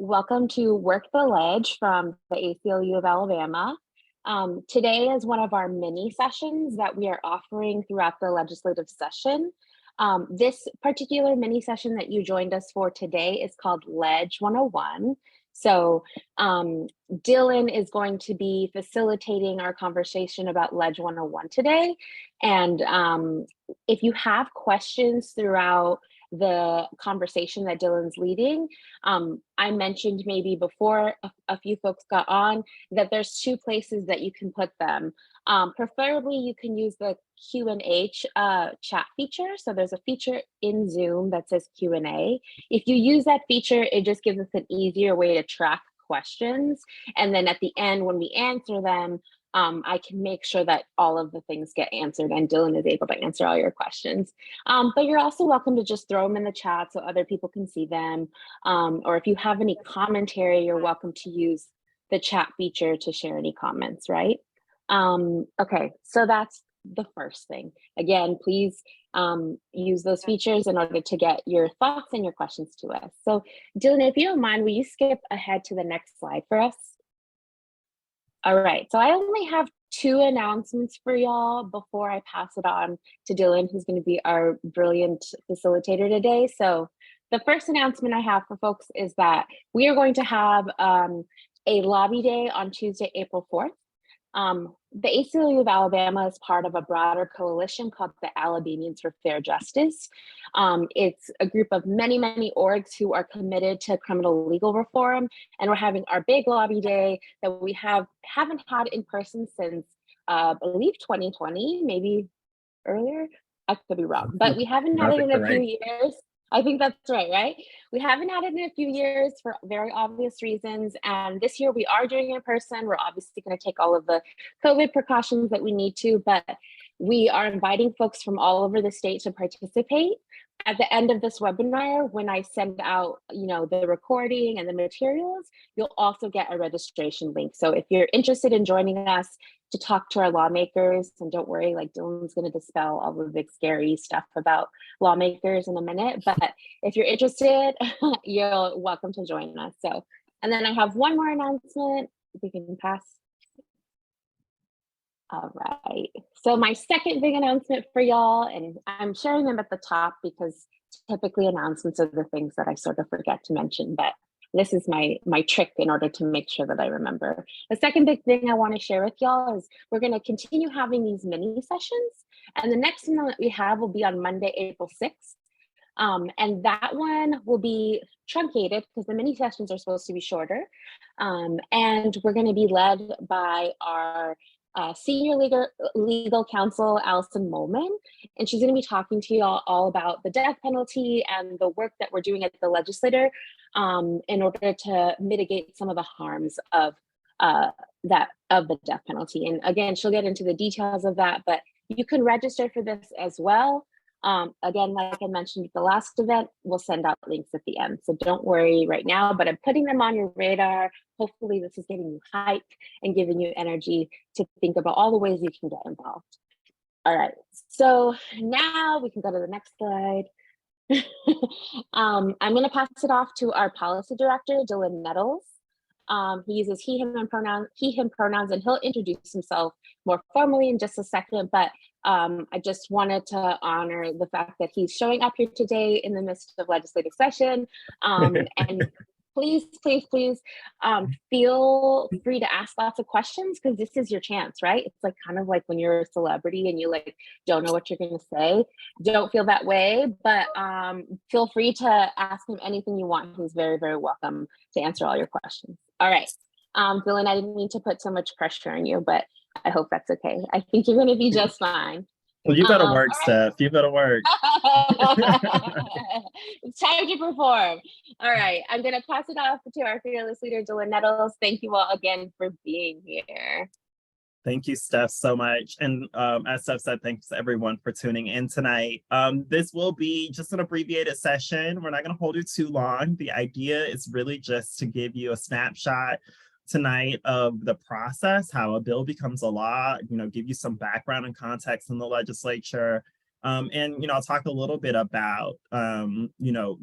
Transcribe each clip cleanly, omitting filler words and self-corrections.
Welcome to Work The Lege from the ACLU of Alabama. Today is one of our mini sessions that we are offering throughout the legislative session. This particular mini session that you joined us for today is called Lege 101. So Dylan is going to be facilitating our conversation about Lege 101 today. And if you have questions throughout the conversation that Dylan's leading, I mentioned maybe before a few folks got on that there's two places that you can put them. Preferably you can use the Q&A chat feature. So there's a feature in Zoom that says Q&A. If you use that feature, it just gives us an easier way to track questions. And then at the end, when we answer them, I can make sure that all of the things get answered and Dylan is able to answer all your questions. But you're also welcome to just throw them in the chat so other people can see them. Or if you have any commentary, you're welcome to use the chat feature to share any comments, right? Okay, so that's the first thing. Again, please use those features in order to get your thoughts and your questions to us. So Dylan, if you don't mind, will you skip ahead to the next slide for us? All right, so I only have two announcements for y'all before I pass it on to Dylan, who's going to be our brilliant facilitator today. So the first announcement I have for folks is that we are going to have a lobby day on Tuesday, April 4th. The ACLU of Alabama is part of a broader coalition called the Alabamians for Fair Justice. It's a group of many, many orgs who are committed to criminal legal reform, and we're having our big lobby day that we haven't had in person since I believe 2020, maybe earlier. I could be wrong, but we haven't had it in a few years. I think that's right? We haven't had it in a few years for very obvious reasons. And this year we are doing it in person. We're obviously going to take all of the COVID precautions that we need to, but we are inviting folks from all over the state to participate. At the end of this webinar, when I send out, the recording and the materials, you'll also get a registration link. So if you're interested in joining us to talk to our lawmakers, and don't worry, like Dylan's going to dispel all the big scary stuff about lawmakers in a minute, but if you're interested, you're welcome to join us. So, and then I have one more announcement, if we can pass. All right, so my second big announcement for y'all, and I'm sharing them at the top because typically announcements are the things that I sort of forget to mention, but this is my trick in order to make sure that I remember. The second big thing I want to share with y'all is we're going to continue having these mini sessions, and the next one that we have will be on Monday, April 6th. And that one will be truncated because the mini sessions are supposed to be shorter. And we're going to be led by our senior legal counsel, Allison Molman, and she's going to be talking to you all about the death penalty and the work that we're doing at the Legislature in order to mitigate some of the harms of the death penalty. And again, she'll get into the details of that, but you can register for this as well. Again, like I mentioned at the last event, we'll send out links at the end. So don't worry right now, but I'm putting them on your radar. Hopefully this is getting you hyped and giving you energy to think about all the ways you can get involved. All right, so now we can go to the next slide. I'm gonna pass it off to our policy director, Dylan Nettles. He uses he, him pronouns, and he'll introduce himself more formally in just a second, but I just wanted to honor the fact that he's showing up here today in the midst of legislative session. And please feel free to ask lots of questions because this is your chance, right? It's like kind of like when you're a celebrity and you don't know what you're going to say. Don't feel that way, but feel free to ask him anything you want. He's very, very welcome to answer all your questions. All right, Dylan, I didn't mean to put so much pressure on you, but I hope that's okay. I think you're going to be just fine. Well, you better work, Steph. You better work. It's time to perform. All right, I'm going to pass it off to our fearless leader, Dylan Nettles. Thank you all again for being here. Thank you, Steph, so much. And as Steph said, thanks everyone for tuning in tonight. This will be just an abbreviated session. We're not going to hold it too long. The idea is really just to give you a snapshot tonight of the process, how a bill becomes a law, give you some background and context in the legislature, And, I'll talk a little bit about,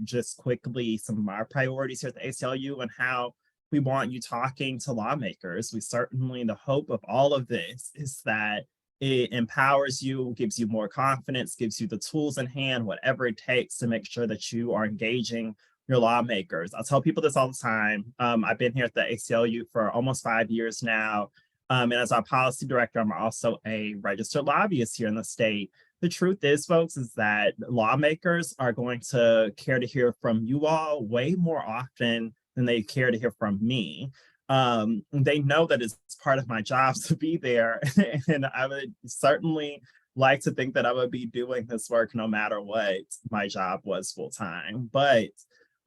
just quickly some of our priorities here at the ACLU and how we want you talking to lawmakers. We certainly, the hope of all of this is that it empowers you, gives you more confidence, gives you the tools in hand, whatever it takes to make sure that you are engaging your lawmakers. I tell people this all the time. I've been here at the ACLU for almost 5 years now. And as our policy director, I'm also a registered lobbyist here in the state. The truth is, folks, is that lawmakers are going to care to hear from you all way more often than they care to hear from me. They know that it's part of my job to be there, and I would certainly like to think that I would be doing this work no matter what my job was full time. But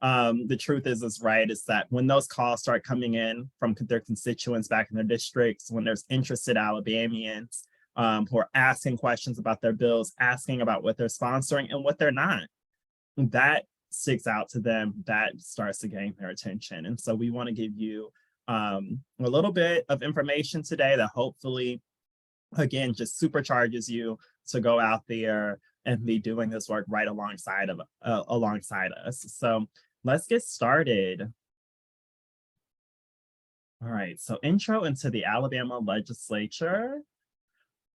the truth is right, is that when those calls start coming in from their constituents back in their districts, when there's interested Alabamians who are asking questions about their bills, asking about what they're sponsoring and what they're not, that sticks out to them, that starts to gain their attention. And so we want to give you a little bit of information today that hopefully, again, just supercharges you to go out there and be doing this work right alongside us. So let's get started. All right, so intro into the Alabama Legislature.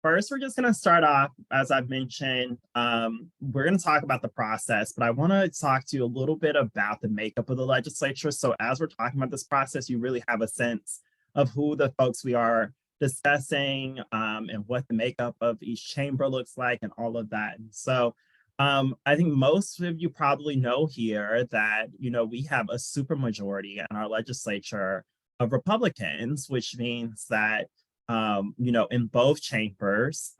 First, we're just going to start off, as I've mentioned, we're going to talk about the process, but I want to talk to you a little bit about the makeup of the legislature. So as we're talking about this process, you really have a sense of who the folks we are discussing and what the makeup of each chamber looks like and all of that. So I think most of you probably know here that, we have a supermajority in our legislature of Republicans, which means that in both chambers,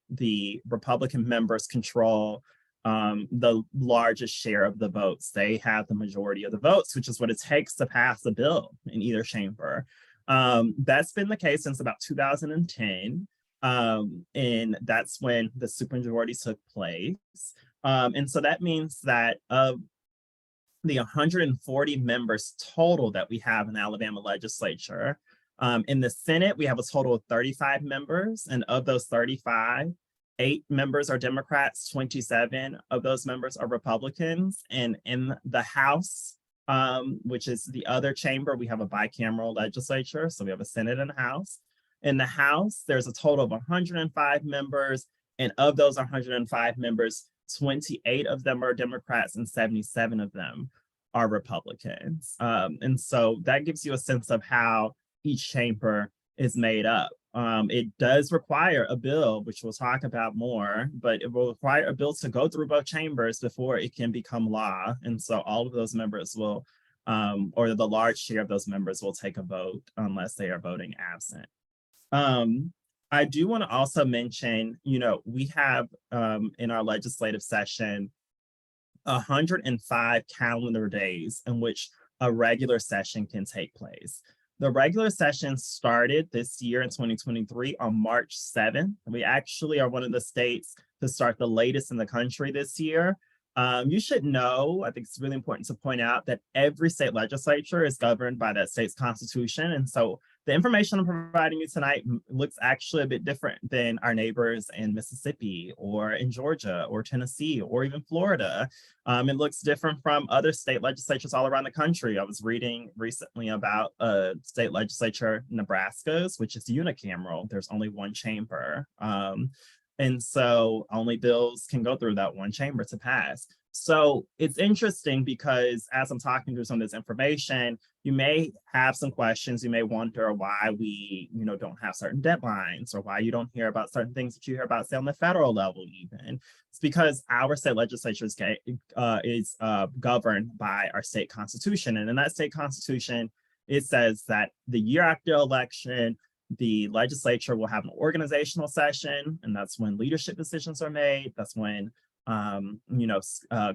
the Republican members control the largest share of the votes. They have the majority of the votes, which is what it takes to pass a bill in either chamber. That's been the case since about 2010, and that's when the supermajority took place. And so that means that of the 140 members total that we have in the Alabama legislature, in the Senate, we have a total of 35 members, and of those 35, 8 members are Democrats, 27 of those members are Republicans. And in the House, which is the other chamber, we have a bicameral legislature, so we have a Senate and a House. In the House, there's a total of 105 members, and of those 105 members, 28 of them are Democrats and 77 of them are Republicans. And so that gives you a sense of how each chamber is made up. It does require a bill, which we'll talk about more, but it will require a bill to go through both chambers before it can become law. And so all of those members will, or the large share of those members will take a vote unless they are voting absent. I do want to also mention, we have in our legislative session 105 calendar days in which a regular session can take place. The regular session started this year in 2023 on March 7th. We actually are one of the states to start the latest in the country this year. You should know, I think it's really important to point out that every state legislature is governed by that state's constitution. And so the information I'm providing you tonight looks actually a bit different than our neighbors in Mississippi or in Georgia or Tennessee or even Florida. It looks different from other state legislatures all around the country. I was reading recently about a state legislature, Nebraska's, which is unicameral. There's only one chamber. And so only bills can go through that one chamber to pass. So it's interesting because as I'm talking through some of this information, you may have some questions. You may wonder why we, don't have certain deadlines or why you don't hear about certain things that you hear about, say, on the federal level even. It's because our state legislature is governed by our state constitution. And in that state constitution, it says that the year after election, the legislature will have an organizational session, and that's when leadership decisions are made. That's when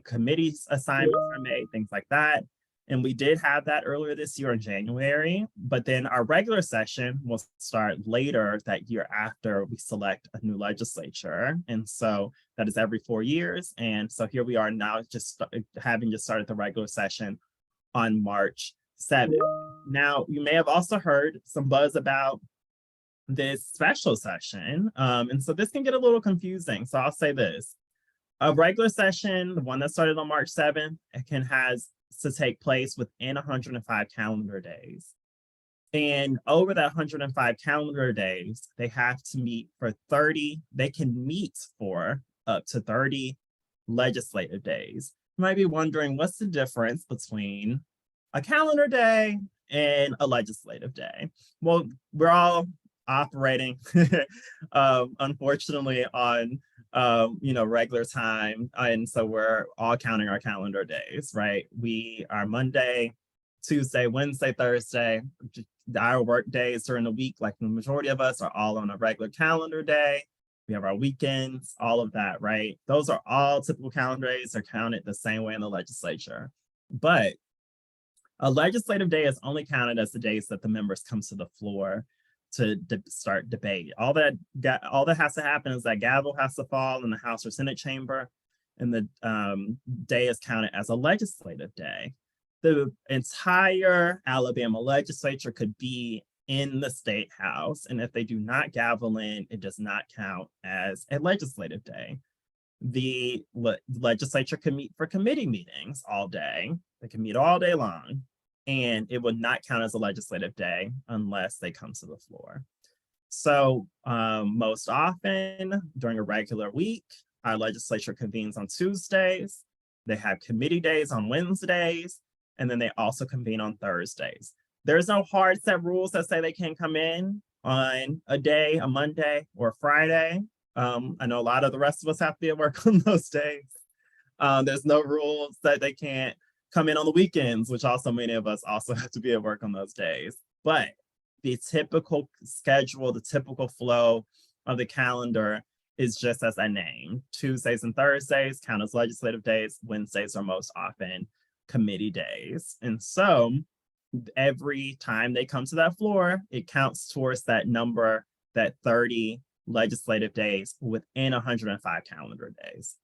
committees assignments are made, things like that. And we did have that earlier this year in January, but then our regular session will start later that year after we select a new legislature. And so that is every 4 years. And so here we are now having just started the regular session on March 7th. Now, you may have also heard some buzz about this special session. And so this can get a little confusing. So I'll say this. A regular session, the one that started on March 7th, it has to take place within 105 calendar days. And over that 105 calendar days, they have to meet for 30, they can meet for up to 30 legislative days. You might be wondering, what's the difference between a calendar day and a legislative day? Well, we're all operating, unfortunately, on regular time, and so we're all counting our calendar days, right? We are Monday, Tuesday, Wednesday, Thursday. Our work days during the week, like the majority of us, are all on a regular calendar day. We have our weekends, all of that, right? Those are all typical calendar days. They're counted the same way in the legislature. But a legislative day is only counted as the days that the members come to the floor to start debate. All that has to happen is that gavel has to fall in the House or Senate chamber, and the day is counted as a legislative day. The entire Alabama legislature could be in the state house, and if they do not gavel in, it does not count as a legislative day. The legislature can meet for committee meetings all day. They can meet all day long, and it would not count as a legislative day unless they come to the floor. So most often during a regular week, our legislature convenes on Tuesdays. They have committee days on Wednesdays, and then they also convene on Thursdays. There's no hard set rules that say they can't come in on a day, a Monday or a Friday. I know a lot of the rest of us have to be at work on those days. There's no rules that they can't come in on the weekends, which also many of us also have to be at work on those days. But the typical schedule, the typical flow of the calendar is just as I named. Tuesdays and Thursdays count as legislative days. Wednesdays are most often committee days. And so every time they come to that floor, it counts towards that number, that 30 legislative days within 105 calendar days.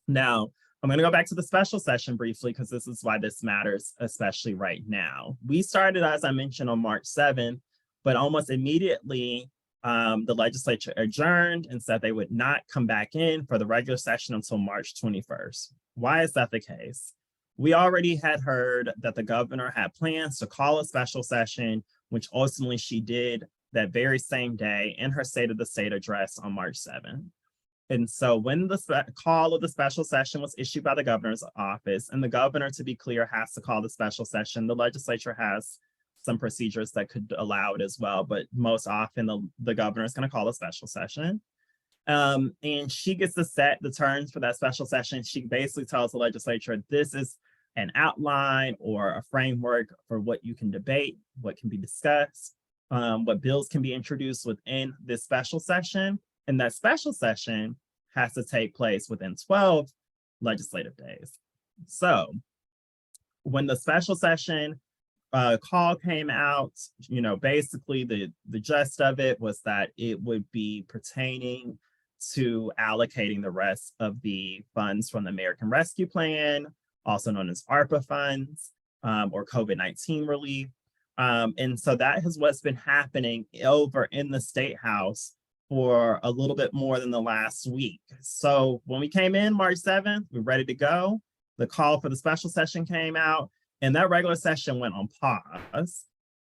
Now, I'm going to go back to the special session briefly because this is why this matters, especially right now. We started, as I mentioned, on March 7th, but almost immediately the legislature adjourned and said they would not come back in for the regular session until March 21st. Why is that the case? We already had heard that the governor had plans to call a special session, which ultimately she did that very same day in her State of the State address on March 7th. And so when the call of the special session was issued by the governor's office, and the governor, to be clear, has to call the special session, the legislature has some procedures that could allow it as well, but most often the governor is going to call a special session. And she gets to set the terms for that special session. She basically tells the legislature, this is an outline or a framework for what you can debate, what can be discussed, what bills can be introduced within this special session. And that special session has to take place within 12 legislative days. So when the special session call came out, basically the gist of it was that it would be pertaining to allocating the rest of the funds from the American Rescue Plan, also known as ARPA funds, or COVID-19 relief. And so that is what's been happening over in the State House for a little bit more than the last week. So when we came in March 7th, we're ready to go. The call for the special session came out, and that regular session went on pause.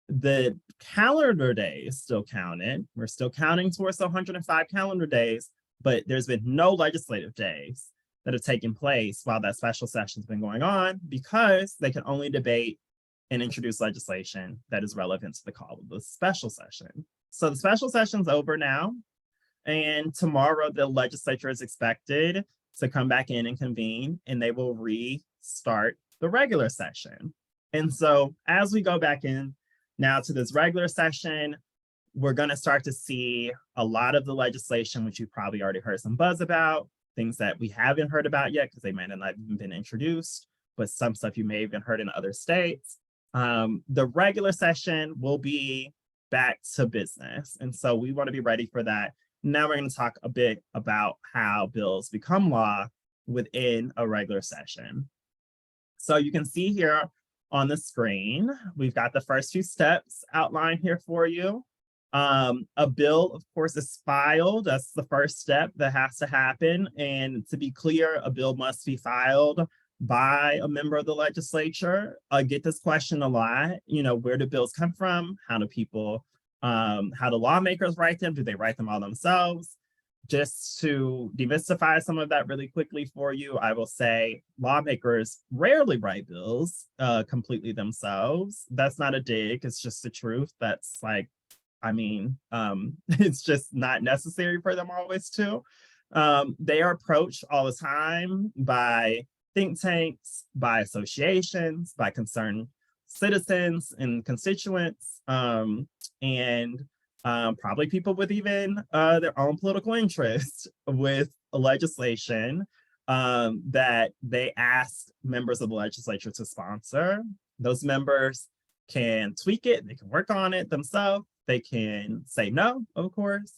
The calendar days still counted. We're still counting towards the 105 calendar days, but there's been no legislative days that have taken place while that special session's been going on because they can only debate and introduce legislation that is relevant to the call of the special session. So the special session's over now, and tomorrow the legislature is expected to come back in and convene, and they will restart the regular session. And so as we go back in now to this regular session, we're going to start to see a lot of the legislation, which you've probably already heard some buzz about, things that we haven't heard about yet because they might not have even been introduced, but some stuff you may have even heard in other states. The regular session will be back to business. And so we want to be ready for that. Now we're going to talk a bit about how bills become law within a regular session. So you can see here on the screen, we've got the first few steps outlined here for you. A bill, of course, is filed. That's the first step that has to happen. And to be clear, a bill must be filed by a member of the legislature. I get this question a lot. Where do bills come from? How do lawmakers write them? Do they write them all themselves? Just to demystify some of that really quickly for you, I will say lawmakers rarely write bills completely themselves. That's not a dig, it's just the truth. That's like, it's just not necessary for them always to. They are approached all the time by think tanks, by associations, by concerned citizens and constituents, and probably people with even their own political interest with legislation that they ask members of the legislature to sponsor. Those members can tweak it, they can work on it themselves, they can say no, of course,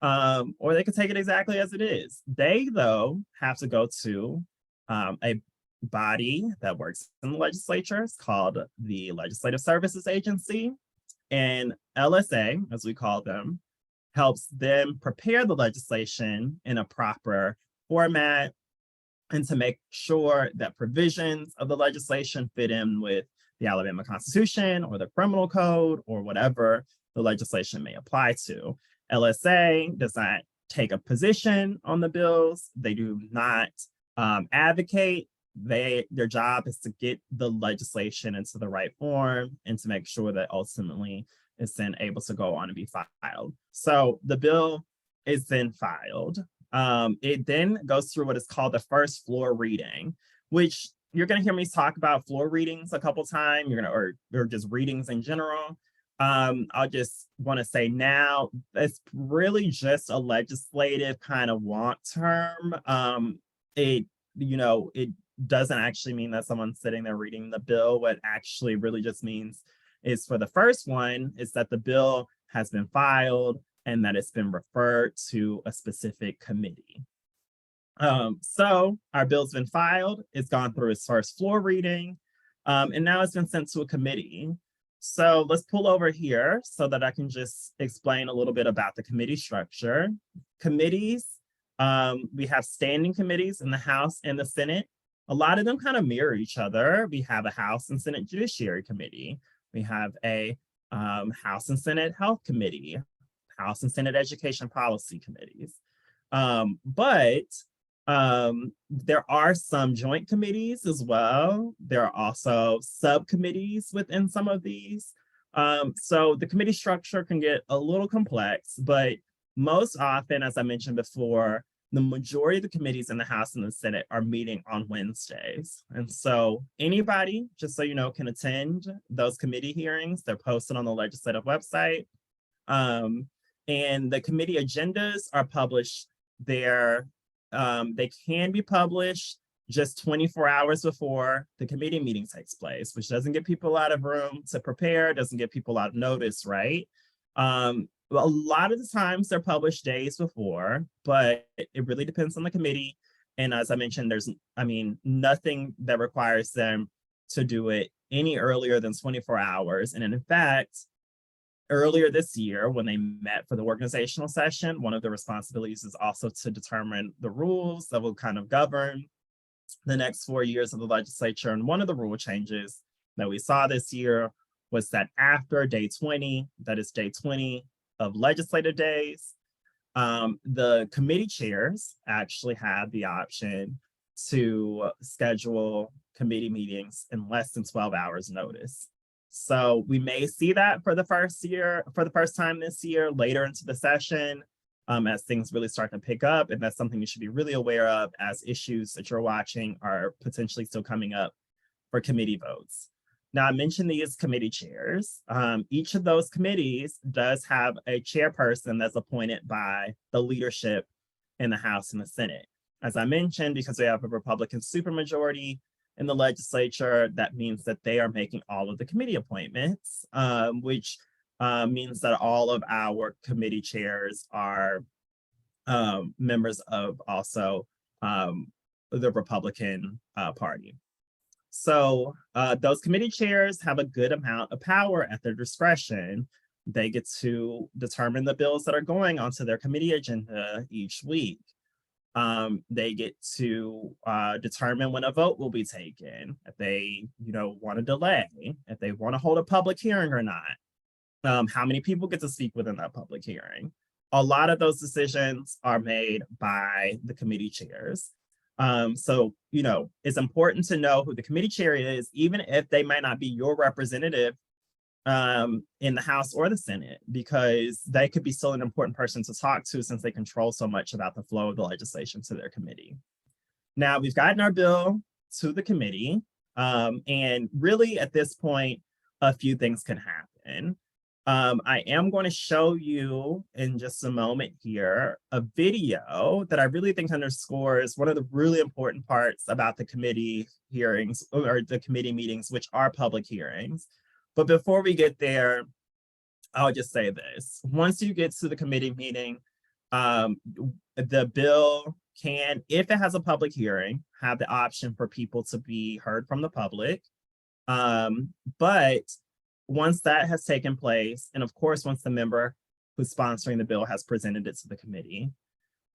or they can take it exactly as it is. They, though, have to go to a body that works in the legislature. It's called the Legislative Services Agency. And LSA, as we call them, helps them prepare the legislation in a proper format and to make sure that provisions of the legislation fit in with the Alabama Constitution or the criminal code or whatever the legislation may apply to. LSA does not take a position on the bills. They do not advocate. Their job is to get the legislation into the right form and to make sure that ultimately it's then able to go on and be filed. So the bill is then filed. It then goes through what is called the first floor reading, which you're going to hear me talk about floor readings a couple times. Or just readings in general. I'll just want to say now, it's really just a legislative kind of want term. It doesn't actually mean that someone's sitting there reading the bill. What actually really just means is, for the first one, is that the bill has been filed and that it's been referred to a specific committee. So our bill's been filed, it's gone through its first floor reading, and now it's been sent to a committee. So let's pull over here so that I can just explain a little bit about the committee structure. Committees, we have standing committees in the House and the Senate. A lot of them kind of mirror each other. We have a House and Senate Judiciary Committee. We have a House and Senate Health Committee, House and Senate Education Policy Committees. But there are some joint committees as well. There are also subcommittees within some of these. So the committee structure can get a little complex, but most often, as I mentioned before, the majority of the committees in the House and the Senate are meeting on Wednesdays. And so anybody, just so you know, can attend those committee hearings. They're posted on the legislative website. And the committee agendas are published there. They can be published just 24 hours before the committee meeting takes place, which doesn't give people a lot of room to prepare, doesn't give people a lot of notice, right? A lot of the times they're published days before, but it really depends on the committee. And as I mentioned, there's, nothing that requires them to do it any earlier than 24 hours. And in fact, earlier this year, when they met for the organizational session, one of the responsibilities is also to determine the rules that will kind of govern the next 4 years of the legislature. And one of the rule changes that we saw this year was that after day 20, that is day 20 of legislative days, the committee chairs actually have the option to schedule committee meetings in less than 12 hours notice. So we may see that for the first time this year, later into the session, as things really start to pick up. And that's something you should be really aware of, as issues that you're watching are potentially still coming up for committee votes. Now, I mentioned these committee chairs. Each of those committees does have a chairperson that's appointed by the leadership in the House and the Senate. As I mentioned, because we have a Republican supermajority in the legislature, that means that they are making all of the committee appointments, which means that all of our committee chairs are members of also the Republican Party. So those committee chairs have a good amount of power at their discretion They get to determine the bills that are going onto their committee agenda each week. They get to determine when a vote will be taken, if they, want to delay, if they want to hold a public hearing or not, how many people get to speak within that public hearing. A lot of those decisions are made by the committee chairs. So, it's important to know who the committee chair is, even if they might not be your representative in the House or the Senate, because they could be still an important person to talk to since they control so much about the flow of the legislation to their committee. Now, we've gotten our bill to the committee, and really at this point, a few things can happen. I am going to show you in just a moment here a video that I really think underscores one of the really important parts about the committee hearings or the committee meetings, which are public hearings. But before we get there, I'll just say this. Once you get to the committee meeting, the bill can, if it has a public hearing, have the option for people to be heard from the public. But once that has taken place, and of course, once the member who's sponsoring the bill has presented it to the committee,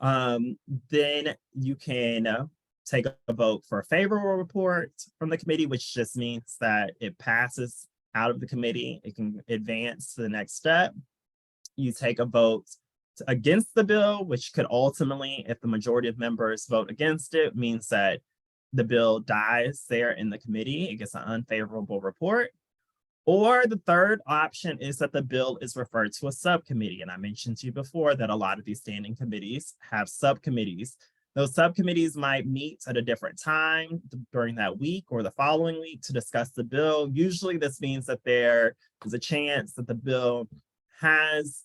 then you can take a vote for a favorable report from the committee, which just means that it passes out of the committee. It can advance to the next step. You take a vote against the bill, which could ultimately, if the majority of members vote against it, means that the bill dies there in the committee. It gets an unfavorable report. Or the third option is that the bill is referred to a subcommittee. And I mentioned to you before that a lot of these standing committees have subcommittees. Those subcommittees might meet at a different time during that week or the following week to discuss the bill. Usually this means that there is a chance that the bill has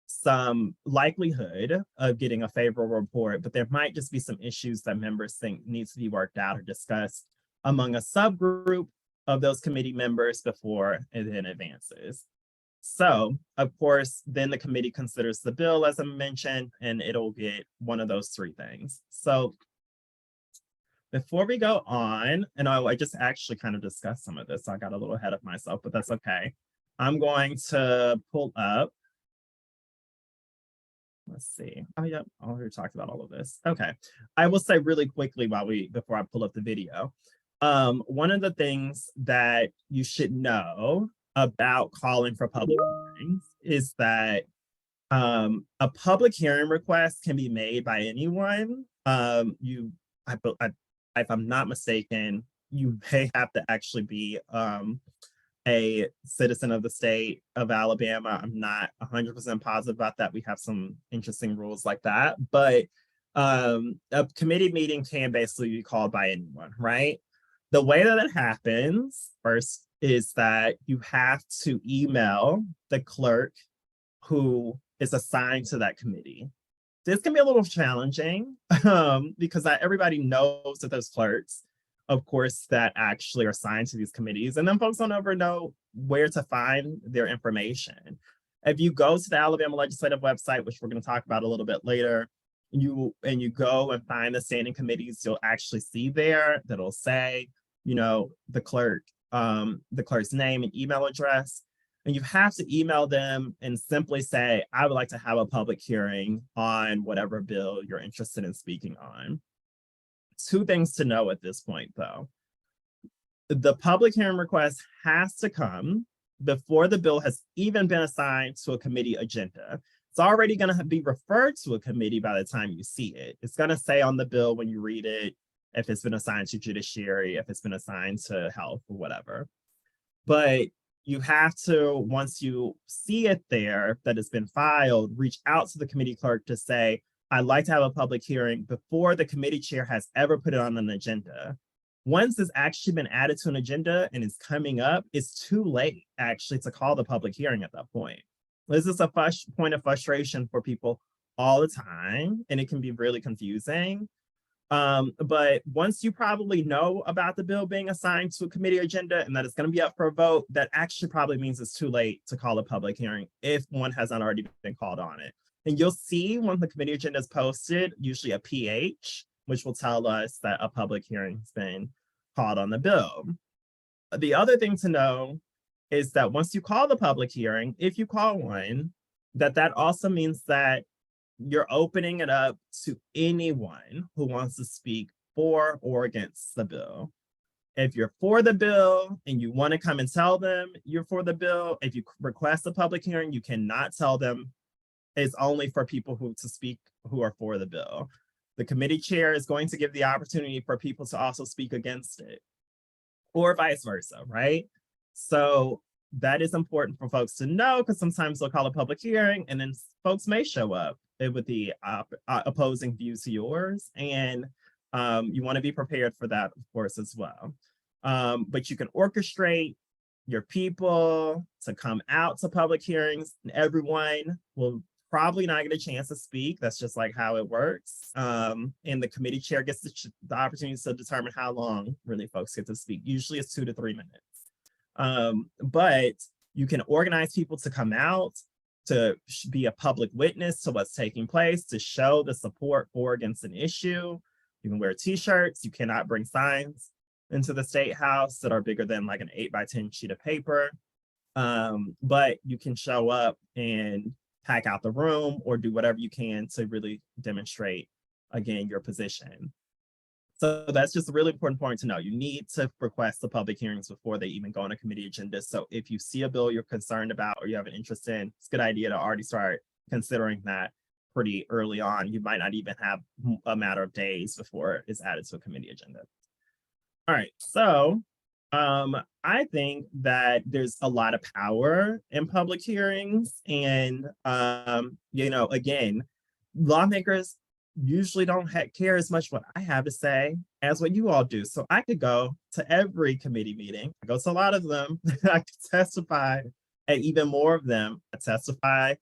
some likelihood of getting a favorable report, but there might just be some issues that members think needs to be worked out or discussed among a subgroup of those committee members before it then advances. So, of course, then the committee considers the bill, as I mentioned, and it'll get one of those three things. So before we go on, and I just actually kind of discussed some of this, so I got a little ahead of myself, but that's okay. I'm going to pull up, let's see. Oh, yeah, I already talked about all of this. Okay. I will say really quickly before I pull up the video. One of the things that you should know about calling for public hearings is that a public hearing request can be made by anyone. If I'm not mistaken, you may have to actually be a citizen of the state of Alabama. I'm not 100% positive about that. We have some interesting rules like that, but a committee meeting can basically be called by anyone, right? The way that it happens first is that you have to email the clerk who is assigned to that committee. This can be a little challenging because not everybody knows that there's clerks, of course, that actually are assigned to these committees. And then folks don't ever know where to find their information. If you go to the Alabama Legislative website, which we're going to talk about a little bit later, you go and find the standing committees, you'll actually see there that'll say, the clerk's name and email address. And you have to email them and simply say, I would like to have a public hearing on whatever bill you're interested in speaking on. Two things to know at this point, though. The public hearing request has to come before the bill has even been assigned to a committee agenda. It's already going to be referred to a committee by the time you see it. It's going to say on the bill when you read it, if it's been assigned to judiciary, if it's been assigned to health or whatever. But you have to, once you see it there, that it's been filed, reach out to the committee clerk to say, I'd like to have a public hearing before the committee chair has ever put it on an agenda. Once it's actually been added to an agenda and it's coming up, it's too late actually to call the public hearing at that point. This is a point of frustration for people all the time, and it can be really confusing. But once you probably know about the bill being assigned to a committee agenda and that it's going to be up for a vote, that actually probably means it's too late to call a public hearing if one hasn't already been called on it. And you'll see when the committee agenda is posted, usually a PH, which will tell us that a public hearing has been called on the bill. The other thing to know is that once you call the public hearing, if you call one, that also means that you're opening it up to anyone who wants to speak for or against the bill. If you're for the bill and you want to come and tell them you're for the bill, if you request a public hearing, you cannot tell them it's only for people who are for the bill. The committee chair is going to give the opportunity for people to also speak against it, or vice versa, right? So that is important for folks to know, because sometimes they'll call a public hearing and then folks may show up with the opposing views to yours. And you want to be prepared for that, of course, as well. But you can orchestrate your people to come out to public hearings, and everyone will probably not get a chance to speak. That's just like how it works. And the committee chair gets the opportunity to determine how long really folks get to speak. Usually it's 2 to 3 minutes. But you can organize people to come out, to be a public witness to what's taking place, to show the support for against an issue. You can wear t-shirts. You cannot bring signs into the State House that are bigger than like an 8x10 sheet of paper. But you can show up and pack out the room or do whatever you can to really demonstrate, again, your position. So that's just a really important point to know. You need to request the public hearings before they even go on a committee agenda. So if you see a bill you're concerned about or you have an interest in, it's a good idea to already start considering that pretty early on. You might not even have a matter of days before it's added to a committee agenda. All right, so I think that there's a lot of power in public hearings, and again, lawmakers usually don't care as much what I have to say as what you all do. So I could go to every committee meeting. I go to a lot of them. I could testify at even more of them. I testify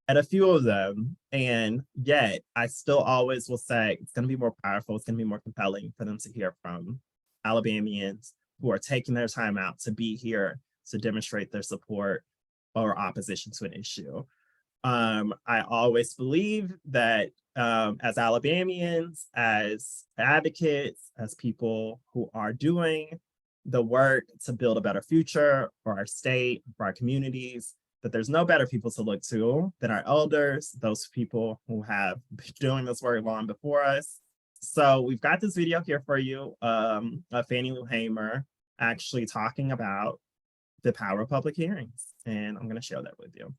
at a few of them. And yet I still always will say it's going to be more powerful. It's going to be more compelling for them to hear from Alabamians who are taking their time out to be here to demonstrate their support or opposition to an issue. I always believe that as Alabamians, as advocates, as people who are doing the work to build a better future for our state, for our communities, that there's no better people to look to than our elders, those people who have been doing this work long before us. So we've got this video here for you, Fannie Lou Hamer actually talking about the power of public hearings, and I'm going to share that with you.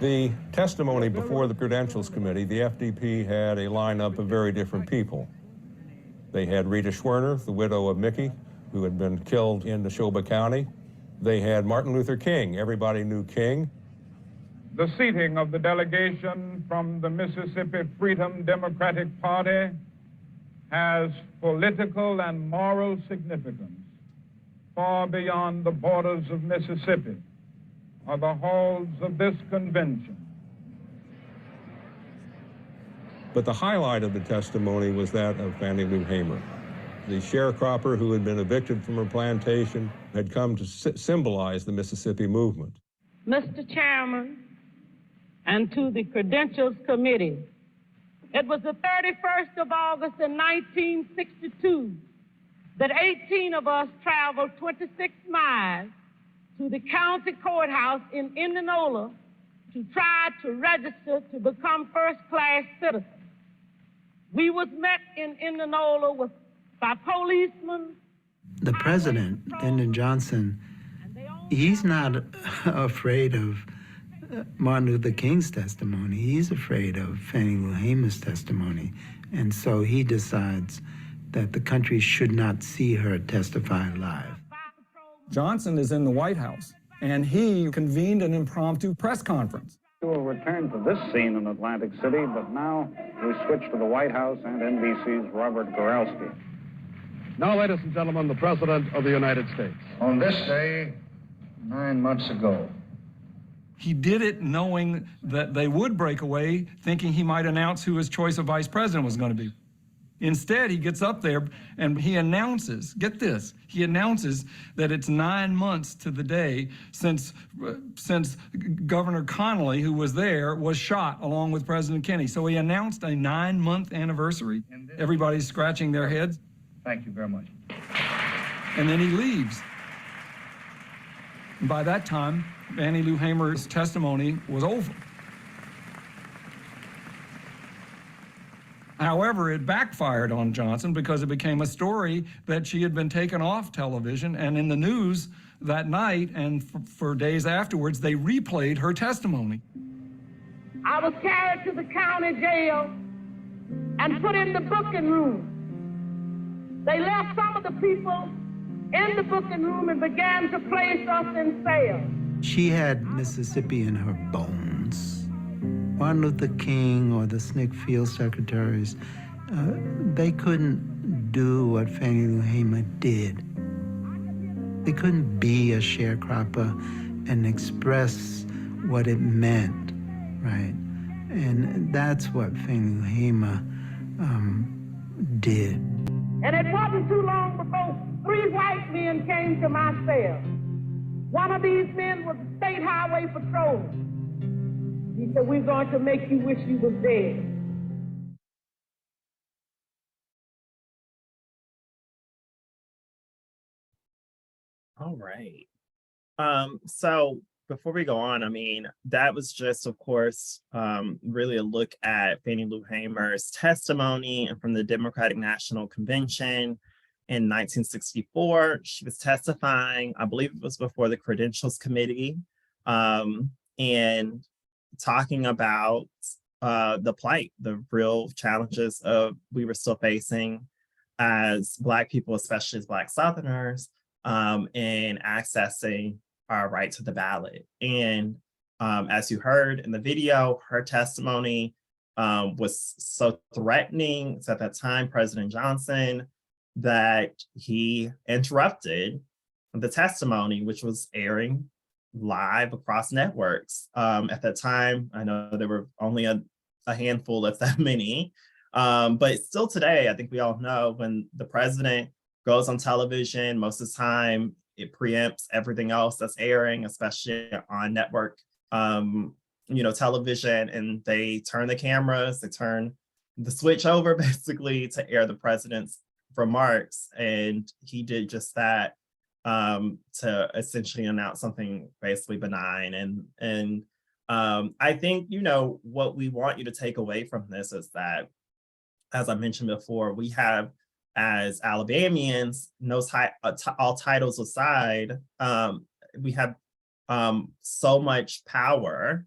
The testimony before the Credentials Committee, the FDP had a lineup of very different people. They had Rita Schwerner, the widow of Mickey, who had been killed in Neshoba County. They had Martin Luther King. Everybody knew King. The seating of the delegation from the Mississippi Freedom Democratic Party has political and moral significance far beyond the borders of Mississippi or the halls of this convention. But the highlight of the testimony was that of Fannie Lou Hamer. The sharecropper who had been evicted from her plantation had come to symbolize the Mississippi movement. Mr. Chairman, and to the Credentials Committee, it was the 31st of August in 1962 that 18 of us traveled 26 miles to the county courthouse in Indianola to try to register to become first-class citizens. We was met in Indianola by policemen. The president, Lyndon Johnson, he's not afraid of Martin Luther King's testimony. He's afraid of Fannie Lou Hamer's testimony. And so he decides that the country should not see her testify live. Johnson is in the White House, and he convened an impromptu press conference. We will return to this scene in Atlantic City, but now we switch to the White House and NBC's Robert Goralski. Now, ladies and gentlemen, the President of the United States. On this day, 9 months ago. He did it knowing that they would break away, thinking he might announce who his choice of vice president was going to be. Instead, he gets up there and he announces, get this, he announces that it's 9 months to the day since Governor Connolly, who was there, was shot along with President Kennedy. So he announced a 9-month anniversary. Everybody's scratching their heads. Thank you very much. And then he leaves. By that time, Fannie Lou Hamer's testimony was over. However, it backfired on Johnson because it became a story that she had been taken off television and in the news that night, and for days afterwards, they replayed her testimony. I was carried to the county jail and put in the booking room. They left some of the people in the booking room and began to place us in cells. She had Mississippi in her bones. Martin Luther King or the SNCC field secretaries, they couldn't do what Fannie Lou Hamer did. They couldn't be a sharecropper and express what it meant, right? And that's what Fannie Lou Hamer did. And it wasn't too long before 3 white men came to my cell. One of these men was a state highway patrol. He said, "We're going to make you wish you was dead." All right. So before we go on, I mean, that was just, of course, really a look at Fannie Lou Hamer's testimony and from the Democratic National Convention in 1964. She was testifying, I believe it was before the Credentials Committee, and talking about the plight, the real challenges of we were still facing as Black people, especially as Black Southerners, in accessing our right to the ballot. And as you heard in the video, her testimony was so threatening at that time, President Johnson, that he interrupted the testimony, which was airing live across networks. At that time, I know there were only a handful, if that many, but still today, I think we all know when the president goes on television, most of the time it preempts everything else that's airing, especially on network, television, and they turn the cameras, they turn the switch over basically to air the president's remarks, and he did just that. To essentially announce something basically benign. And I think, what we want you to take away from this is that, as I mentioned before, we have, as Alabamians, all titles aside, we have so much power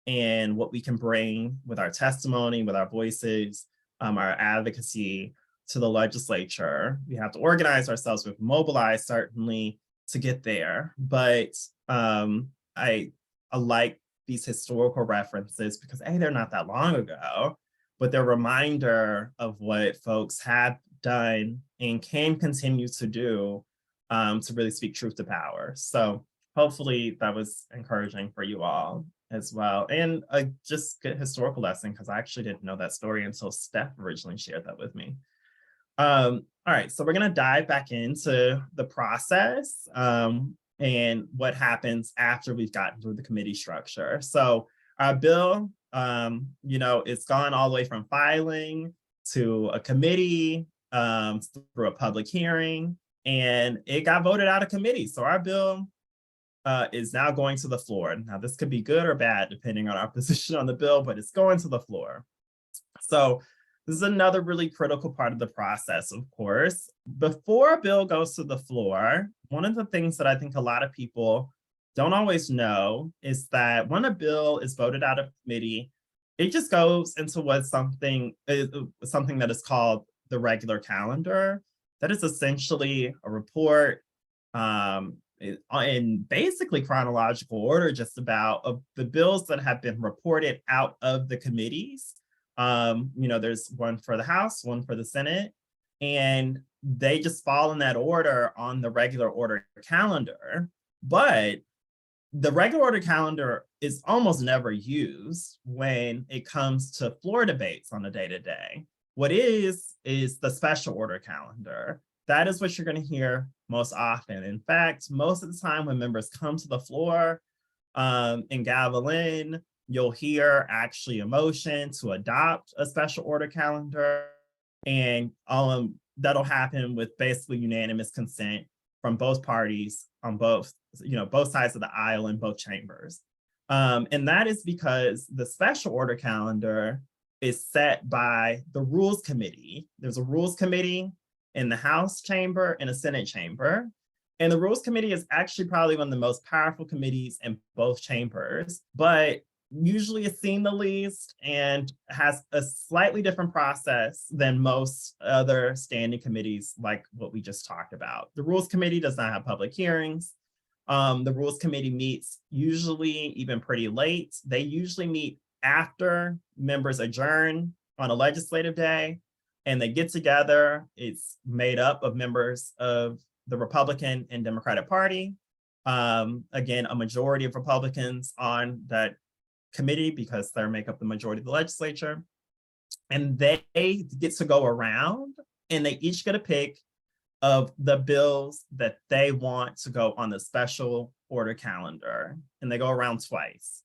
in what we can bring with our testimony, with our voices, our advocacy, to the legislature. We have to organize ourselves, we've mobilized certainly to get there. But I like these historical references because they're not that long ago, but they're a reminder of what folks have done and can continue to do to really speak truth to power. So hopefully that was encouraging for you all as well. And a just good historical lesson, because I actually didn't know that story until Steph originally shared that with me. All right, so we're gonna dive back into the process and what happens after we've gotten through the committee structure. So our bill, it's gone all the way from filing to a committee, through a public hearing, and it got voted out of committee. So our bill is now going to the floor. Now this could be good or bad depending on our position on the bill, but it's going to the floor. So this is another really critical part of the process, of course. Before a bill goes to the floor, one of the things that I think a lot of people don't always know is that when a bill is voted out of committee, it just goes into something that is called the regular calendar. That is essentially a report in basically chronological order, just about of the bills that have been reported out of the committees. There's one for the House, one for the Senate, and they just fall in that order on the regular order calendar. But the regular order calendar is almost never used when it comes to floor debates on a day-to-day. What is the special order calendar. That is what you're going to hear most often. In fact, most of the time when members come to the floor and gavel in, you'll hear actually a motion to adopt a special order calendar, and that'll happen with basically unanimous consent from both parties on both sides of the aisle in both chambers. And that is because the special order calendar is set by the Rules Committee. There's a Rules Committee in the House chamber and a Senate chamber. And the Rules Committee is actually probably one of the most powerful committees in both chambers, but usually it's seen the least and has a slightly different process than most other standing committees like what we just talked about. The Rules Committee does not have public hearings. The Rules Committee meets usually even pretty late. They usually meet after members adjourn on a legislative day, and they get together. It's made up of members of the Republican and Democratic Party. Again, a majority of Republicans on that committee because they make up the majority of the legislature. And they get to go around and they each get a pick of the bills that they want to go on the special order calendar. And they go around twice.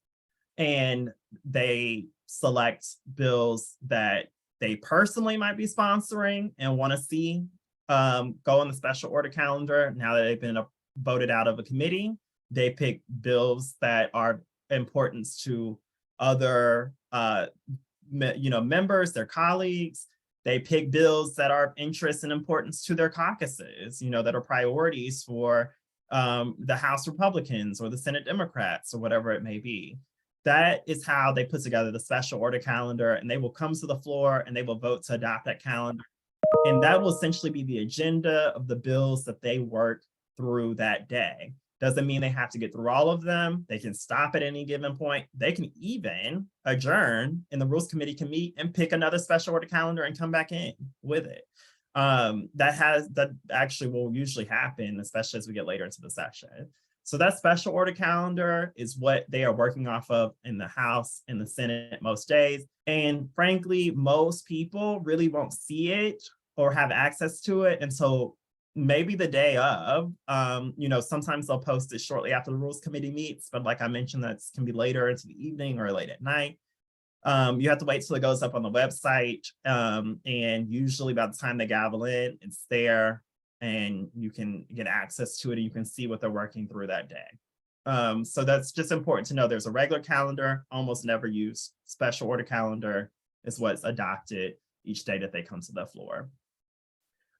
And they select bills that they personally might be sponsoring and want to see go on the special order calendar. Now that they've been voted out of a committee, they pick bills that are importance to other members, their colleagues. They pick bills that are of interest and importance to their caucuses, that are priorities for the House Republicans or the Senate Democrats or whatever it may be. That is how they put together the special order calendar, and they will come to the floor and they will vote to adopt that calendar. And that will essentially be the agenda of the bills that they work through that day. Doesn't mean they have to get through all of them. They can stop at any given point. They can even adjourn, and the Rules Committee can meet and pick another special order calendar and come back in with it. That actually will usually happen, especially as we get later into the session. So that special order calendar is what they are working off of in the House and the Senate most days. And frankly, most people really won't see it or have access to it until maybe the day of. Sometimes they'll post it shortly after the Rules Committee meets, but like I mentioned, that can be later into the evening or late at night. You have to wait till it goes up on the website. And usually by the time they gavel in, it's there and you can get access to it and you can see what they're working through that day. So that's just important to know. There's a regular calendar, almost never used. Special order calendar is what's adopted each day that they come to the floor.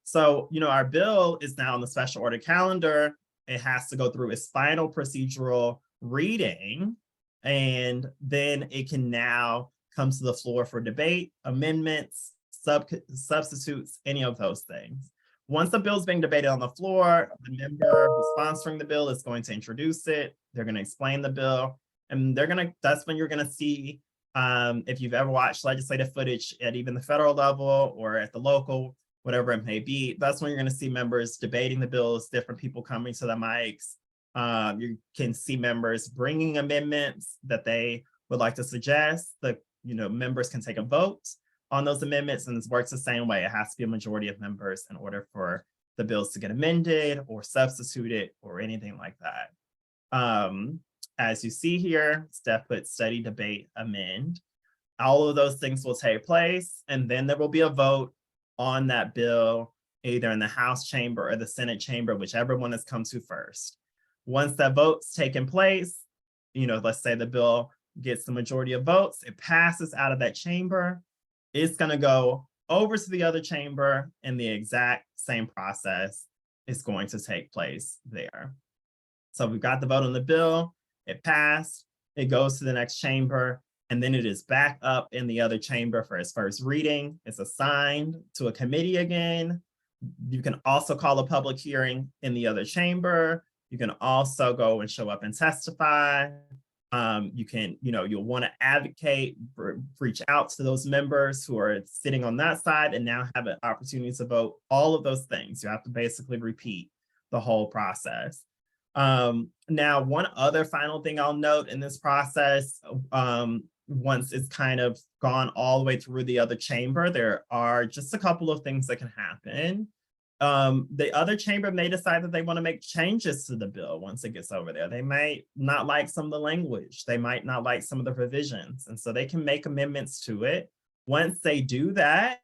So, our bill is now on the special order calendar. It has to go through its final procedural reading, and then it can now come to the floor for debate, amendments, substitutes, any of those things. Once the bill is being debated on the floor, the member who's sponsoring the bill is going to introduce it. They're going to explain the bill, and that's when you're going to see, if you've ever watched legislative footage at even the federal level or at the local, whatever it may be, that's when you're going to see members debating the bills, different people coming to the mics. You can see members bringing amendments that they would like to suggest. Members can take a vote on those amendments, and it works the same way. It has to be a majority of members in order for the bills to get amended or substituted or anything like that. As you see here, Steph put study, debate, amend. All of those things will take place, and then there will be a vote on that bill, either in the House chamber or the Senate chamber, whichever one has come to first. Once that vote's taken place, let's say the bill gets the majority of votes, it passes out of that chamber, it's going to go over to the other chamber, and the exact same process is going to take place there. So we've got the vote on the bill, it passed, it goes to the next chamber, and then it is back up in the other chamber for its first reading. It's assigned to a committee again. You can also call a public hearing in the other chamber. You can also go and show up and testify. You'll want to advocate, reach out to those members who are sitting on that side and now have an opportunity to vote, all of those things. You have to basically repeat the whole process. Now, one other final thing I'll note in this process, once it's kind of gone all the way through the other chamber, there are just a couple of things that can happen. The other chamber may decide that they want to make changes to the bill once it gets over there. They might not like some of the language. They might not like some of the provisions. And so they can make amendments to it. Once they do that,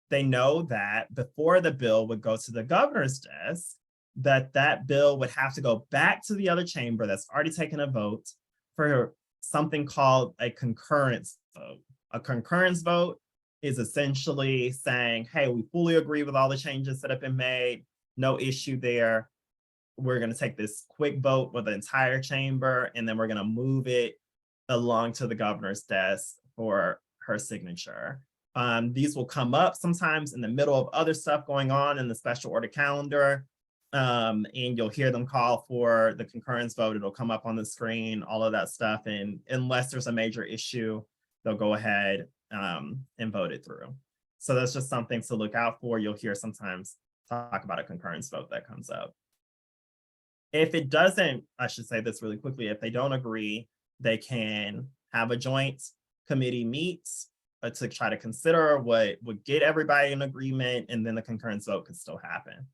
they know that before the bill would go to the governor's desk, that bill would have to go back to the other chamber that's already taken a vote for something called a concurrence vote. A concurrence vote is essentially saying, hey, we fully agree with all the changes that have been made, no issue there. We're going to take this quick vote with the entire chamber, and then we're going to move it along to the governor's desk for her signature. These will come up sometimes in the middle of other stuff going on in the special order calendar, and you'll hear them call for the concurrence vote. It'll come up on the screen, all of that stuff, and unless there's a major issue, they'll go ahead and vote it through. So that's just something to look out for. You'll hear sometimes talk about a concurrence vote that comes up. If it doesn't, I should say this really quickly, if they don't agree, they can have a joint committee meet to try to consider what would get everybody in agreement, and then the concurrence vote could still happen.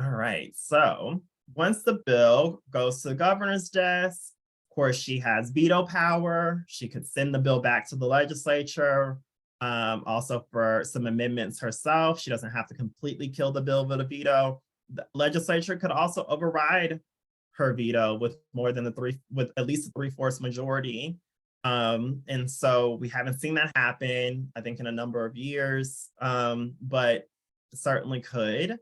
All right, so once the bill goes to the governor's desk, of course, she has veto power. She could send the bill back to the legislature. Also for some amendments herself, she doesn't have to completely kill the bill with a veto. The legislature could also override her veto with at least a 3/4 majority. And so we haven't seen that happen, I think, in a number of years, but certainly could.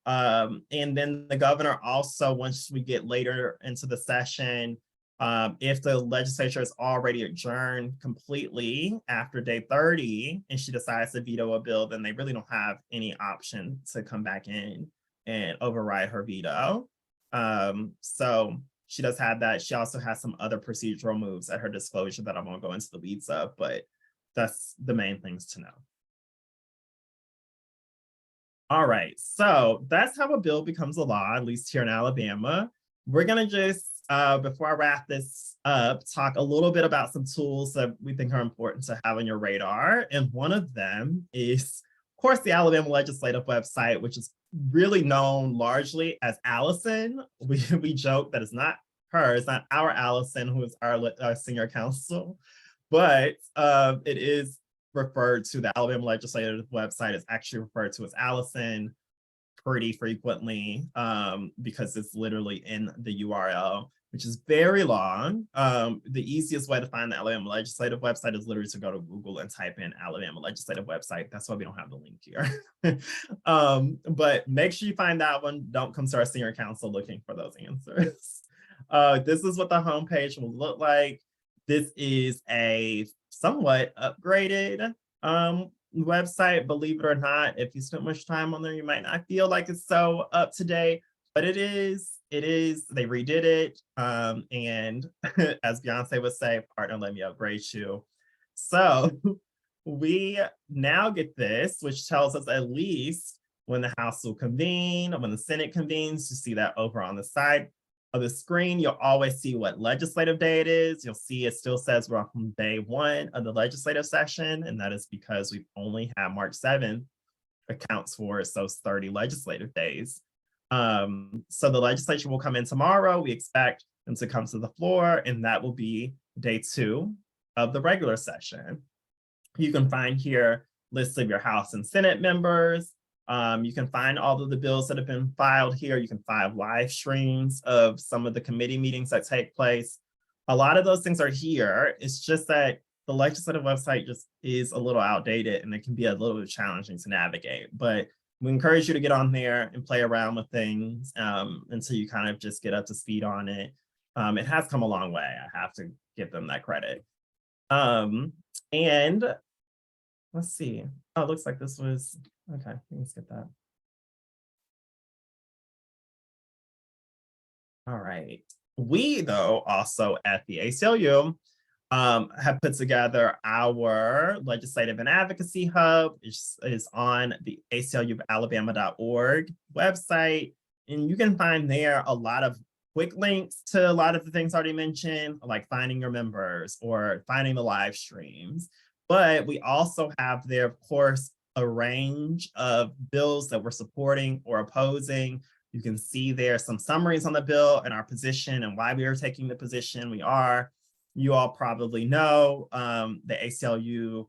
And then the governor also, once we get later into the session, if the legislature is already adjourned completely after day 30 and she decides to veto a bill, then they really don't have any option to come back in and override her veto. So she does have that. She also has some other procedural moves at her disclosure that I won't go into the weeds of, but that's the main things to know. All right, so that's how a bill becomes a law, at least here in Alabama. We're gonna just, before I wrap this up, talk a little bit about some tools that we think are important to have on your radar. And one of them is, of course, the Alabama Legislative website, which is really known largely as Allison. We joke that it's not her, it's not our Allison, who is our senior counsel, but it is referred to, the Alabama Legislative website is actually referred to as Allison pretty frequently because it's literally in the URL, which is very long. The easiest way to find the Alabama Legislative website is literally to go to Google and type in Alabama Legislative website. That's why we don't have the link here. But make sure you find that one. Don't come to our senior counsel looking for those answers. This is what the homepage will look like. This is a somewhat upgraded website, believe it or not. If you spent much time on there, you might not feel like it's so up to date, but it is, they redid it. And as Beyonce would say, partner, let me upgrade you. So we now get this, which tells us at least when the House will convene, when the Senate convenes. You see that over on the side of the screen. You'll always see what legislative day it is. You'll see it still says we're on day 1 of the legislative session, and that is because we've only had March 7th accounts for those 30 legislative days. So the legislature will come in tomorrow. We expect them to come to the floor, and that will be day 2 of the regular session. You can find here lists of your House and Senate members. You can find all of the bills that have been filed here. You can find live streams of some of the committee meetings that take place. A lot of those things are here. It's just that the legislative website just is a little outdated and it can be a little bit challenging to navigate. But we encourage you to get on there and play around with things until you kind of just get up to speed on it. It has come a long way. I have to give them that credit. And let's see. Oh, it looks like this was, okay, let's get that. All right. We, though, also at the ACLU have put together our Legislative and Advocacy Hub. It is on the ACLU of Alabama.org website. And you can find there a lot of quick links to a lot of the things already mentioned, like finding your members or finding the live streams. But we also have there, of course, a range of bills that we're supporting or opposing. You can see there some summaries on the bill and our position and why we are taking the position we are. You all probably know the ACLU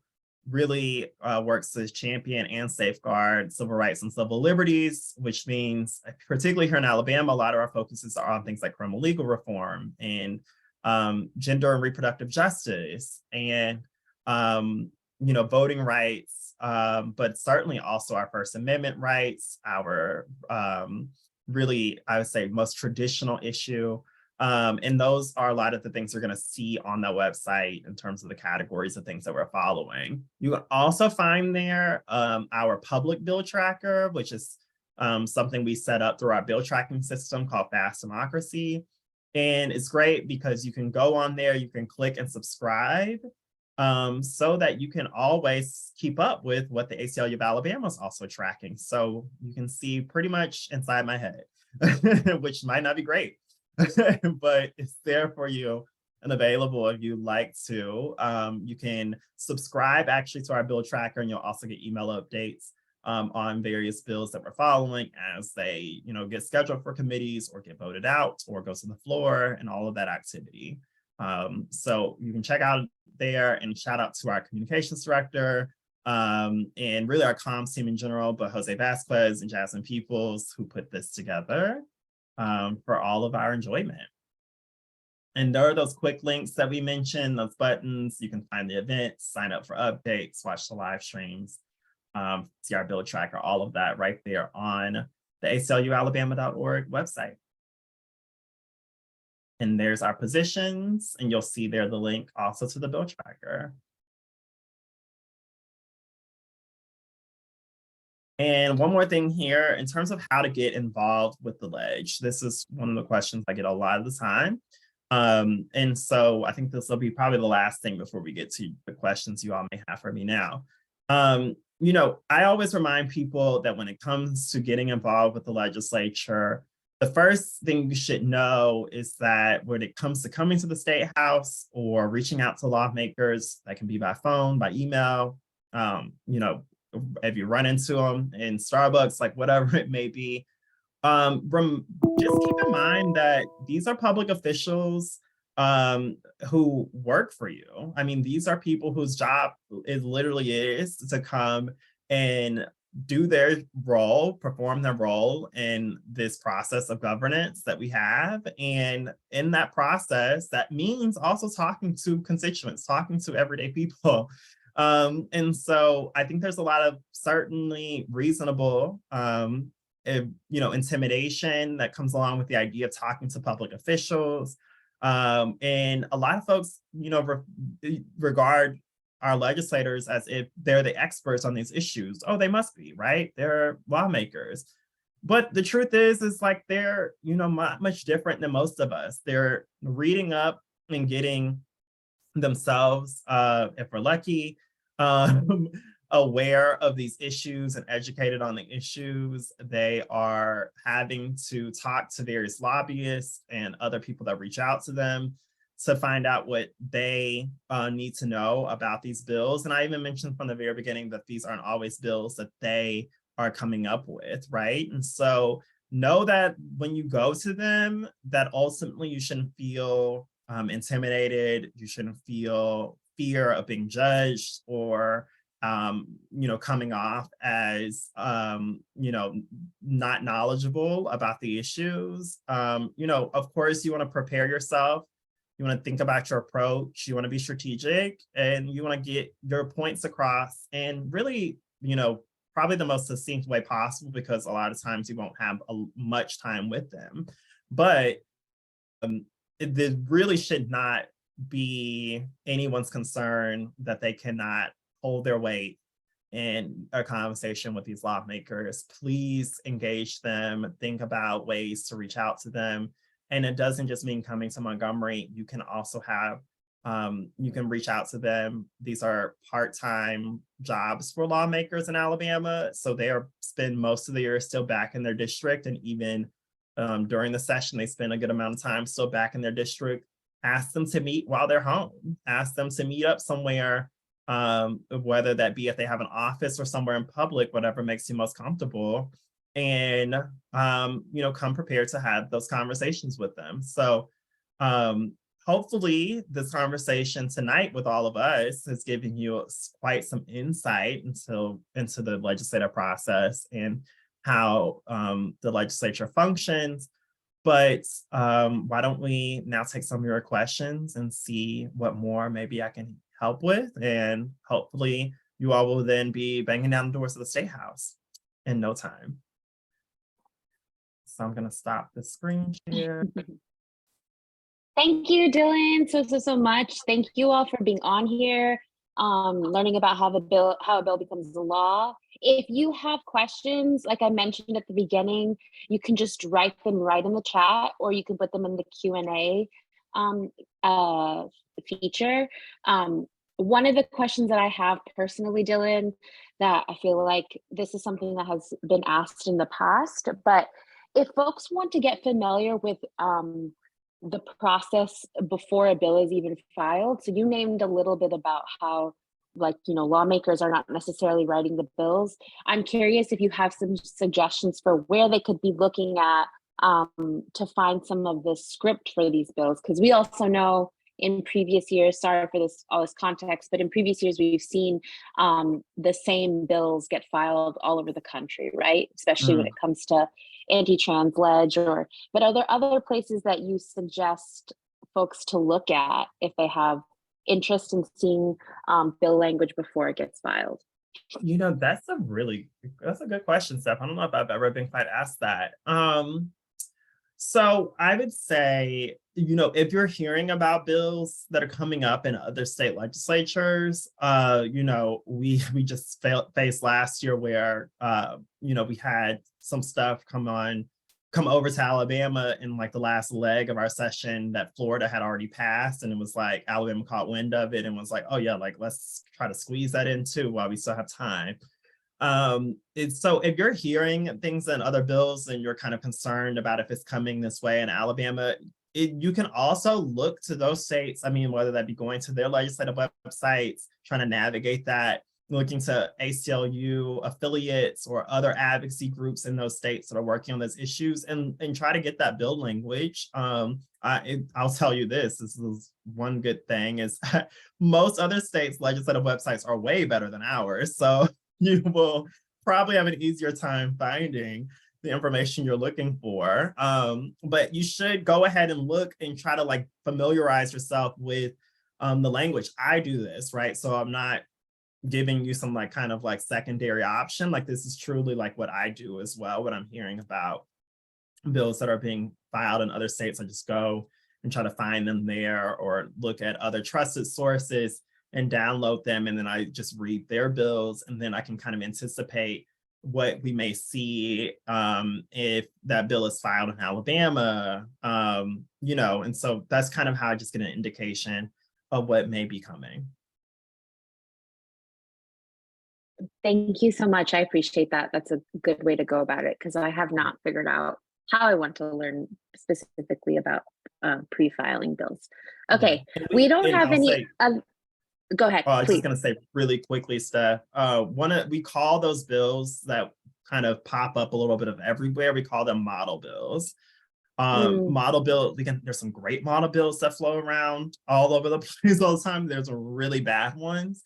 really works to champion and safeguard civil rights and civil liberties, which means, particularly here in Alabama, a lot of our focuses are on things like criminal legal reform and gender and reproductive justice and voting rights, but certainly also our First Amendment rights, our really, I would say, most traditional issue. And those are a lot of the things you're going to see on the website in terms of the categories of things that we're following. You can also find there our public bill tracker, which is something we set up through our bill tracking system called Fast Democracy. And it's great because you can go on there, you can click and subscribe so that you can always keep up with what the ACLU of Alabama is also tracking. So you can see pretty much inside my head, which might not be great. But it's there for you and available if you like to. You can subscribe actually to our bill tracker, and you'll also get email updates on various bills that we're following as they get scheduled for committees or get voted out or go to the floor and all of that activity. So you can check out there, and shout out to our communications director and really our comms team in general, but Jose Vasquez and Jasmine Peoples, who put this together for all of our enjoyment. And there are those quick links that we mentioned, those buttons. You can find the events, sign up for updates, watch the live streams, see our bill tracker, all of that right there on the aclualabama.org website. And there's our positions, and you'll see there the link also to the bill tracker. And one more thing here, in terms of how to get involved with the Lege, this is one of the questions I get a lot of the time. And so I think this will be probably the last thing before we get to the questions you all may have for me now. I always remind people that when it comes to getting involved with the legislature, the first thing you should know is that when it comes to coming to the State House or reaching out to lawmakers, that can be by phone, by email, if you run into them in Starbucks, like whatever it may be, just keep in mind that these are public officials who work for you. I mean, these are people whose job literally is to come and do their role, perform their role in this process of governance that we have. And in that process, that means also talking to constituents, talking to everyday people. And so I think there's a lot of certainly reasonable, intimidation that comes along with the idea of talking to public officials. And a lot of folks, regard our legislators as if they're the experts on these issues. Oh, they must be, right? They're lawmakers. But the truth is like they're, much different than most of us. They're reading up and getting themselves, if we're lucky, aware of these issues and educated on the issues. They are having to talk to various lobbyists and other people that reach out to them to find out what they need to know about these bills. And I even mentioned from the very beginning that these aren't always bills that they are coming up with, right? And so know that when you go to them, that ultimately you shouldn't feel intimidated. You shouldn't feel fear of being judged or coming off as not knowledgeable about the issues. Of course, you want to prepare yourself. You want to think about your approach. You want to be strategic, and you want to get your points across, and really, probably the most succinct way possible, because a lot of times you won't have much time with them. But it really should not be anyone's concern that they cannot hold their weight in a conversation with these lawmakers. Please engage them, think about ways to reach out to them. And it doesn't just mean coming to Montgomery. You can also have, you can reach out to them. These are part-time jobs for lawmakers in Alabama. So they spend most of the year still back in their district and even during the session, they spend a good amount of time still back in their district. Ask them to meet while they're home. Ask them to meet up somewhere, whether that be if they have an office or somewhere in public, whatever makes you most comfortable. And, come prepared to have those conversations with them. So hopefully this conversation tonight with all of us has given you quite some insight into the legislative process and how the legislature functions. But why don't we now take some of your questions and see what more maybe I can help with, and hopefully you all will then be banging down the doors of the State House in no time. So I'm going to stop the screen share. Thank you, Dylan, so much. Thank you all for being on here, learning about how a bill becomes a law. If you have questions, like I mentioned at the beginning, you can just write them right in the chat, or you can put them in the Q&A feature. One of the questions that I have personally, Dylan, that I feel like this is something that has been asked in the past, but if folks want to get familiar with the process before a bill is even filed, so you named a little bit about how, lawmakers are not necessarily writing the bills. I'm curious if you have some suggestions for where they could be looking at to find some of the script for these bills, because we also know in previous years, sorry for all this context, but in previous years we've seen the same bills get filed all over the country, right? Especially when it comes to anti-trans ledge, but are there other places that you suggest folks to look at if they have interest in seeing bill language before it gets filed? That's a good question, Steph. I don't know if I've ever been quite asked that. So I would say, if you're hearing about bills that are coming up in other state legislatures, we just faced last year where, we had some stuff come over to Alabama in like the last leg of our session that Florida had already passed. And it was like Alabama caught wind of it and was like, oh yeah, like let's try to squeeze that in too while we still have time. So if you're hearing things in other bills and you're kind of concerned about if it's coming this way in Alabama, you can also look to those states. I mean, whether that be going to their legislative websites, trying to navigate that, looking to ACLU affiliates or other advocacy groups in those states that are working on those issues, and try to get that bill language. I'll tell you this is one good thing is most other states' legislative websites are way better than ours. So you will probably have an easier time finding the information you're looking for. But you should go ahead and look and try to familiarize yourself with the language. I do this, right? So I'm not giving you some kind of secondary option. This is truly what I do as well when I'm hearing about bills that are being filed in other states. I just go and try to find them there or look at other trusted sources and download them. And then I just read their bills, and then I can kind of anticipate what we may see if that bill is filed in Alabama, and so that's kind of how I just get an indication of what may be coming. Thank you so much. I appreciate that. That's a good way to go about it, because I have not figured out how I want to learn specifically about pre-filing bills. Okay, we don't have any. Go ahead. I was just going to say really quickly, Steph. We call those bills that kind of pop up a little bit of everywhere. We call them model bills. Model bill. There's some great model bills that flow around all over the place all the time. There's some really bad ones.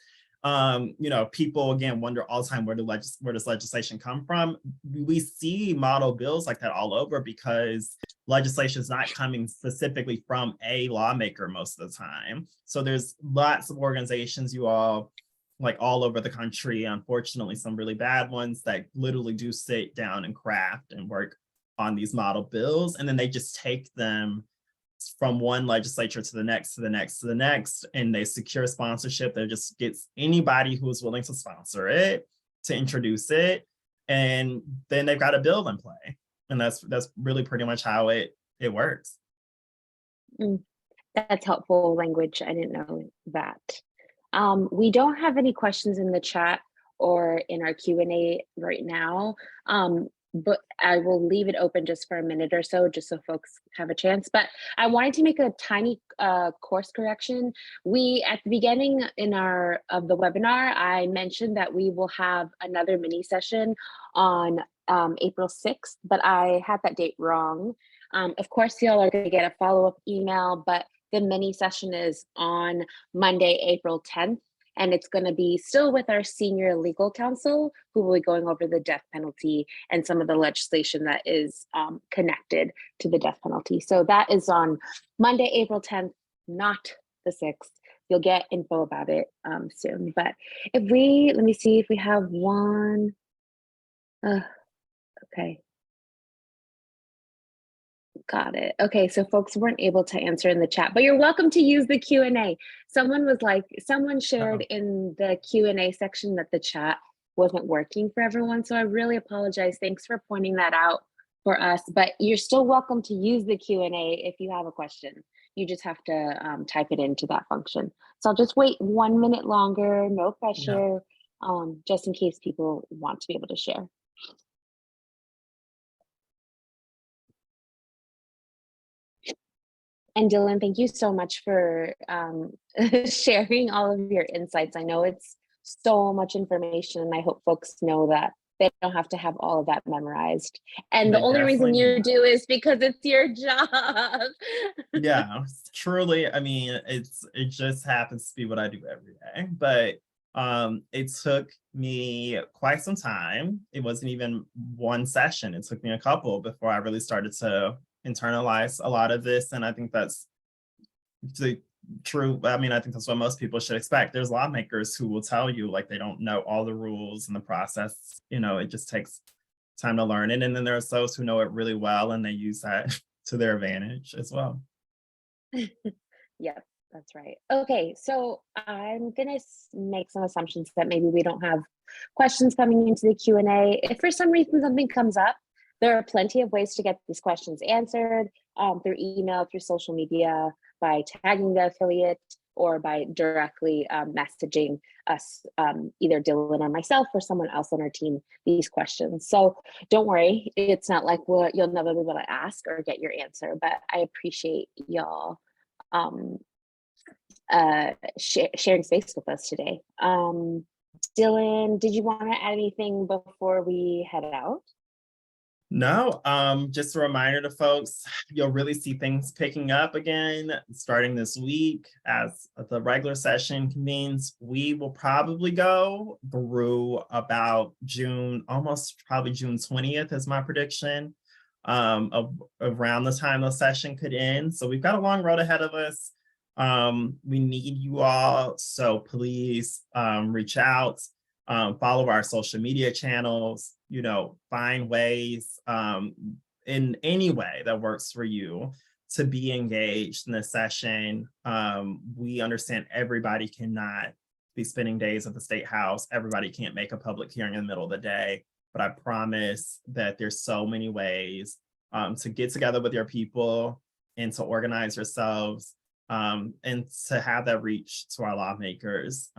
People again wonder all the time, where does legislation come from? We see model bills like that all over because legislation is not coming specifically from a lawmaker most of the time. So there's lots of organizations all over the country, unfortunately some really bad ones, that literally do sit down and craft and work on these model bills, and then they just take them from one legislature to the next, to the next, to the next, and they secure sponsorship. That just gets anybody who is willing to sponsor it to introduce it, and then they've got a bill in play. And that's really pretty much how it works. That's helpful language. I didn't know that. We don't have any questions in the chat or in our Q&A right now. but I will leave it open just for a minute or so, just so folks have a chance. But I wanted to make a tiny course correction. We, at the beginning of the webinar, I mentioned that we will have another mini session on April 6th, but I had that date wrong. Of course, y'all are going to get a follow-up email, but the mini session is on Monday, April 10th. And it's going to be still with our senior legal counsel, who will be going over the death penalty and some of the legislation that is connected to the death penalty. So that is on Monday, April 10th, not the 6th. You'll get info about it soon. But let me see if we have one. Okay. Got it. Okay, so folks weren't able to answer in the chat, but you're welcome to use the Q&A. Someone shared in the Q&A section that the chat wasn't working for everyone, so I really apologize. Thanks for pointing that out for us, but you're still welcome to use the Q&A if you have a question. You just have to type it into that function. So I'll just wait 1 minute longer, no pressure, just in case people want to be able to share. And Dylan, thank you so much for sharing all of your insights. I know it's so much information, and I hope folks know that they don't have to have all of that memorized. And the only reason you do is because it's your job. Yeah, truly. I mean, it just happens to be what I do every day. But it took me quite some time. It wasn't even one session. It took me a couple before I really started to internalize a lot of this. And I think that's true. I mean, I think that's what most people should expect. There's lawmakers who will tell you like they don't know all the rules and the process. You know, it just takes time to learn it. And then there's those who know it really well and they use that to their advantage as well. Yep, that's right. Okay, so I'm gonna make some assumptions that maybe we don't have questions coming into the Q&A. If for some reason something comes up, there are plenty of ways to get these questions answered through email, through social media, by tagging the affiliate, or by directly messaging us, either Dylan or myself or someone else on our team, these questions. So don't worry, it's not like you'll never be able to ask or get your answer, but I appreciate y'all sharing space with us today. Dylan, did you want to add anything before we head out? No, just a reminder to folks, you'll really see things picking up again starting this week as the regular session convenes. We will probably go through about June, almost probably June 20th is my prediction, around the time the session could end. So we've got a long road ahead of us. We need you all, so please reach out, follow our social media channels, you know, find ways in any way that works for you to be engaged in the session. We understand everybody cannot be spending days at the State House. Everybody can't make a public hearing in the middle of the day, but I promise that there's so many ways to get together with your people and to organize yourselves and to have that reach to our lawmakers.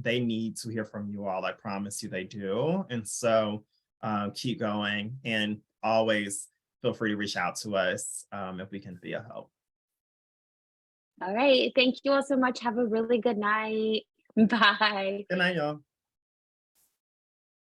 They need to hear from you all. I promise you they do. And so keep going, and always feel free to reach out to us if we can be a help. All right. Thank you all so much. Have a really good night. Bye. Good night, y'all.